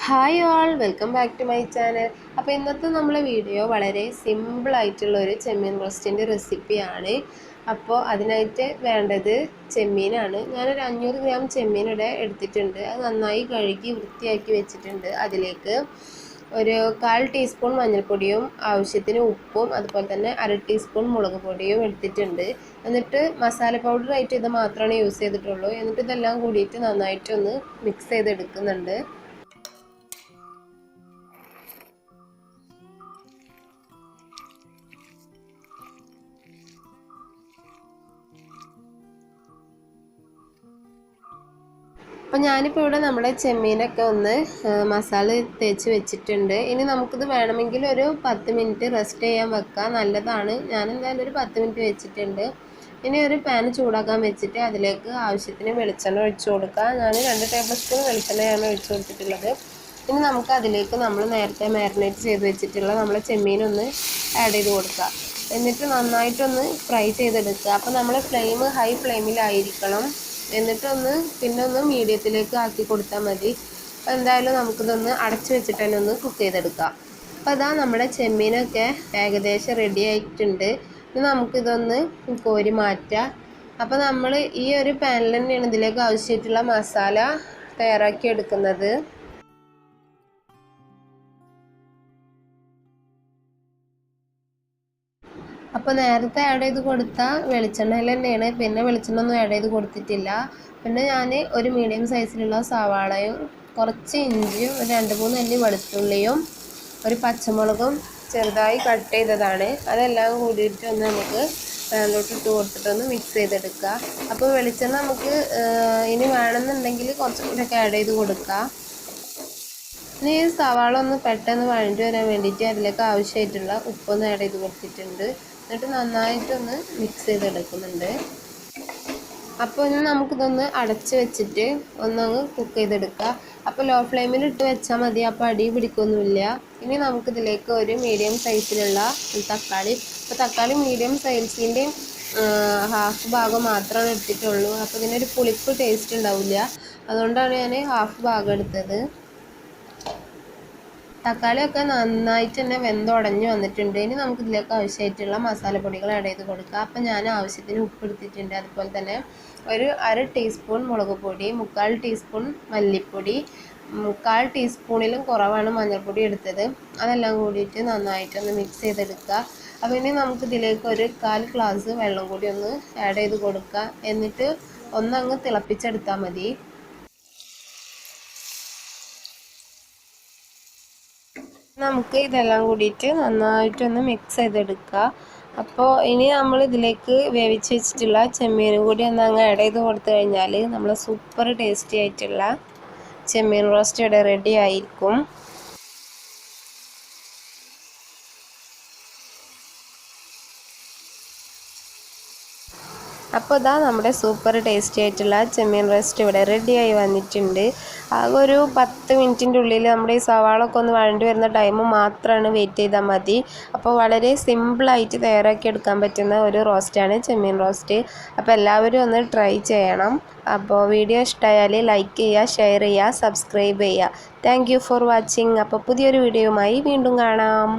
Hi all, welcome back to my channel. അപ്പോൾ ഇന്നത്തെ നമ്മളെ വീഡിയോ വളരെ സിമ്പിളായിട്ടുള്ളൊരു ചെമ്മീൻ റോസ്റ്റിൻ്റെ റെസിപ്പിയാണ്. അപ്പോൾ അതിനായിട്ട് വേണ്ടത് ചെമ്മീനാണ്. ഞാനൊരു 500 ഗ്രാം ചെമ്മീൻ ഇവിടെ എടുത്തിട്ടുണ്ട്. അത് നന്നായി കഴുകി വൃത്തിയാക്കി വെച്ചിട്ടുണ്ട്. അതിലേക്ക് ഒരു 1/4 ടീസ്പൂൺ മഞ്ഞൾപ്പൊടിയും ആവശ്യത്തിന് ഉപ്പും അതുപോലെ തന്നെ 1/2 ടീസ്പൂൺ മുളക് പൊടിയും എടുത്തിട്ടുണ്ട്. എന്നിട്ട് മസാല പൗഡറായിട്ട് ഇത് മാത്രമാണ് യൂസ് ചെയ്തിട്ടുള്ളൂ. എന്നിട്ട് ഇതെല്ലാം കൂടിയിട്ട് നന്നായിട്ടൊന്ന് മിക്സ് ചെയ്തെടുക്കുന്നുണ്ട്. അപ്പോൾ ഞാനിപ്പോൾ ഇവിടെ നമ്മുടെ ചെമ്മീനൊക്കെ ഒന്ന് മസാല തേച്ച് വെച്ചിട്ടുണ്ട്. ഇനി നമുക്കിത് വേണമെങ്കിൽ ഒരു 10 മിനിറ്റ് റെസ്റ്റ് ചെയ്യാൻ വെക്കാം, നല്ലതാണ്. ഞാനെന്തായാലും ഒരു 10 മിനിറ്റ് വെച്ചിട്ടുണ്ട്. ഇനി ഒരു പാൻ ചൂടാക്കാൻ വെച്ചിട്ട് അതിലേക്ക് ആവശ്യത്തിന് വെളിച്ചെണ്ണ ഒഴിച്ചു കൊടുക്കുക. ഞാൻ 2 ടേബിൾ സ്പൂൺ വെളിച്ചെണ്ണയാണ് ഒഴിച്ചു കൊടുത്തിട്ടുള്ളത്. ഇനി നമുക്ക് അതിലേക്ക് നമ്മൾ നേരത്തെ മാരിനേറ്റ് ചെയ്ത് വെച്ചിട്ടുള്ള നമ്മളെ ചെമ്മീനൊന്ന് ആഡ് ചെയ്ത് കൊടുക്കുക. എന്നിട്ട് നന്നായിട്ടൊന്ന് ഫ്രൈ ചെയ്തെടുക്കുക. അപ്പോൾ നമ്മൾ ഫ്ലെയിം ഹൈ ഫ്ലെയിമിലായിരിക്കണം. എന്നിട്ടൊന്ന് ഒന്ന് മീഡിയത്തിലേക്ക് ആക്കി കൊടുത്താൽ മതി. അപ്പോൾ എന്തായാലും നമുക്കിതൊന്ന് അടച്ചു വെച്ചിട്ട് തന്നെ ഒന്ന് കുക്ക് ചെയ്തെടുക്കാം. അപ്പോൾ അതാ നമ്മുടെ ചെമ്മീനൊക്കെ ഏകദേശം റെഡി ആയിട്ടുണ്ട്. ഇനി നമുക്കിതൊന്ന് കോരി മാറ്റാം. അപ്പോൾ നമ്മൾ ഈ ഒരു പാനിൽ തന്നെയാണ് ഇതിലേക്ക് ആവശ്യമായിട്ടുള്ള മസാല തയ്യാറാക്കി എടുക്കുന്നത്. അപ്പോൾ നേരത്തെ ആഡ് ചെയ്ത് കൊടുത്ത വെളിച്ചെണ്ണയിൽ തന്നെയാണ്, പിന്നെ വെളിച്ചെണ്ണ ഒന്നും ആഡ് ചെയ്ത് കൊടുത്തിട്ടില്ല. പിന്നെ ഞാൻ ഒരു മീഡിയം സൈസിലുള്ള സവാളയും കുറച്ച് ഇഞ്ചിയും 2-3 അല്ലി വെളുത്തുള്ളിയും ഒരു പച്ചമുളകും ചെറുതായി കട്ട് ചെയ്തതാണ്. അതെല്ലാം കൂടിയിട്ട് ഒന്ന് നമുക്ക് പാനിലോട്ട് ഇട്ട് കൊടുത്തിട്ടൊന്ന് മിക്സ് ചെയ്തെടുക്കുക. അപ്പോൾ വെളിച്ചെണ്ണ നമുക്ക് ഇനി വേണമെന്നുണ്ടെങ്കിൽ കുറച്ചും കൂടെയൊക്കെ ആഡ് ചെയ്ത് കൊടുക്കുക. ഇനി സവാള ഒന്ന് പെട്ടെന്ന് വഴണ്ടി വരാൻ വേണ്ടിയിട്ട് അതിലേക്ക് ആവശ്യമായിട്ടുള്ള ഉപ്പൊന്ന് ആഡ് ചെയ്ത് കൊടുത്തിട്ടുണ്ട്. എന്നിട്ട് നന്നായിട്ടൊന്ന് മിക്സ് ചെയ്തെടുക്കുന്നുണ്ട്. അപ്പോൾ ഇനി നമുക്കിതൊന്ന് അടച്ച് വെച്ചിട്ട് ഒന്നങ്ങ് കുക്ക് ചെയ്തെടുക്കുക. അപ്പോൾ ലോ ഫ്ലെയിമിൽ ഇട്ട് വെച്ചാൽ മതി, അപ്പോൾ അടി പിടിക്കൊന്നുമില്ല. ഇനി നമുക്കിതിലേക്ക് ഒരു മീഡിയം സൈസിലുള്ള തക്കാളി, അപ്പോൾ തക്കാളി മീഡിയം സൈസിൻ്റെ ഹാഫ് ഭാഗം മാത്രമാണ് എടുത്തിട്ടുള്ളൂ. അപ്പോൾ ഇതിനൊരു പുളിപ്പ് ടേസ്റ്റ് ഉണ്ടാവില്ല, അതുകൊണ്ടാണ് ഞാൻ ഹാഫ് ഭാഗം എടുത്തത്. തക്കാളിയൊക്കെ നന്നായിട്ട് തന്നെ വെന്തുടഞ്ഞ് വന്നിട്ടുണ്ട്. ഇനി നമുക്കിതിലേക്ക് ആവശ്യമായിട്ടുള്ള മസാലപ്പൊടികൾ ആഡ് ചെയ്ത് കൊടുക്കുക. അപ്പം ഞാൻ ആവശ്യത്തിന് ഉപ്പ് എടുത്തിട്ടുണ്ട്. അതുപോലെ തന്നെ ഒരു 1/2 ടീസ്പൂൺ മുളക് പൊടി, 3/4 ടീസ്പൂൺ മല്ലിപ്പൊടി, 3/4 ടീസ്പൂണിലും കുറവാണ് മഞ്ഞൾപ്പൊടി എടുത്തത്. അതെല്ലാം കൂടിയിട്ട് നന്നായിട്ടൊന്ന് മിക്സ് ചെയ്തെടുക്കുക. അപ്പോൾ ഇനി നമുക്കിതിലേക്ക് ഒരു 1/4 ഗ്ലാസ് വെള്ളം കൂടി ഒന്ന് ആഡ് ചെയ്ത് കൊടുക്കുക. എന്നിട്ട് ഒന്നങ്ങ് തിളപ്പിച്ചെടുത്താൽ മതി. നമുക്ക് ഇതെല്ലാം കൂടിയിട്ട് നന്നായിട്ടൊന്ന് മിക്സ് ചെയ്തെടുക്കുക. അപ്പോൾ ഇനി നമ്മൾ ഇതിലേക്ക് വേവിച്ച് വെച്ചിട്ടുള്ള ചെമ്മീനും കൂടി ഒന്ന് അങ്ങ് ആഡ് ചെയ്ത് കൊടുത്തു കഴിഞ്ഞാൽ നമ്മൾ സൂപ്പർ ടേസ്റ്റി ആയിട്ടുള്ള ചെമ്മീൻ റോസ്റ്റ് ഇവിടെ റെഡി ആയിരിക്കും. അപ്പോൾ ഇതാ നമ്മുടെ സൂപ്പർ ടേസ്റ്റി ആയിട്ടുള്ള ചെമ്മീൻ റോസ്റ്റ് ഇവിടെ റെഡിയായി വന്നിട്ടുണ്ട്. ആകെ ഒരു 10 മിനിറ്റിൻ്റെ ഉള്ളിൽ നമ്മുടെ ഈ സവാളൊക്കെ ഒന്ന് വഴണ്ടി വരുന്ന ടൈം മാത്രമാണ് വെയിറ്റ് ചെയ്താൽ മതി. അപ്പോൾ വളരെ സിമ്പിളായിട്ട് തയ്യാറാക്കി എടുക്കാൻ പറ്റുന്ന ഒരു റോസ്റ്റാണ് ചെമ്മീൻ റോസ്റ്റ്. അപ്പോൾ എല്ലാവരും ഒന്ന് ട്രൈ ചെയ്യണം. അപ്പോൾ വീഡിയോ ഇഷ്ടമായാൽ ലൈക്ക് ചെയ്യുക, ഷെയർ ചെയ്യുക, സബ്സ്ക്രൈബ് ചെയ്യുക. Thank you for watching. അപ്പോൾ പുതിയൊരു വീഡിയോയുമായി വീണ്ടും കാണാം.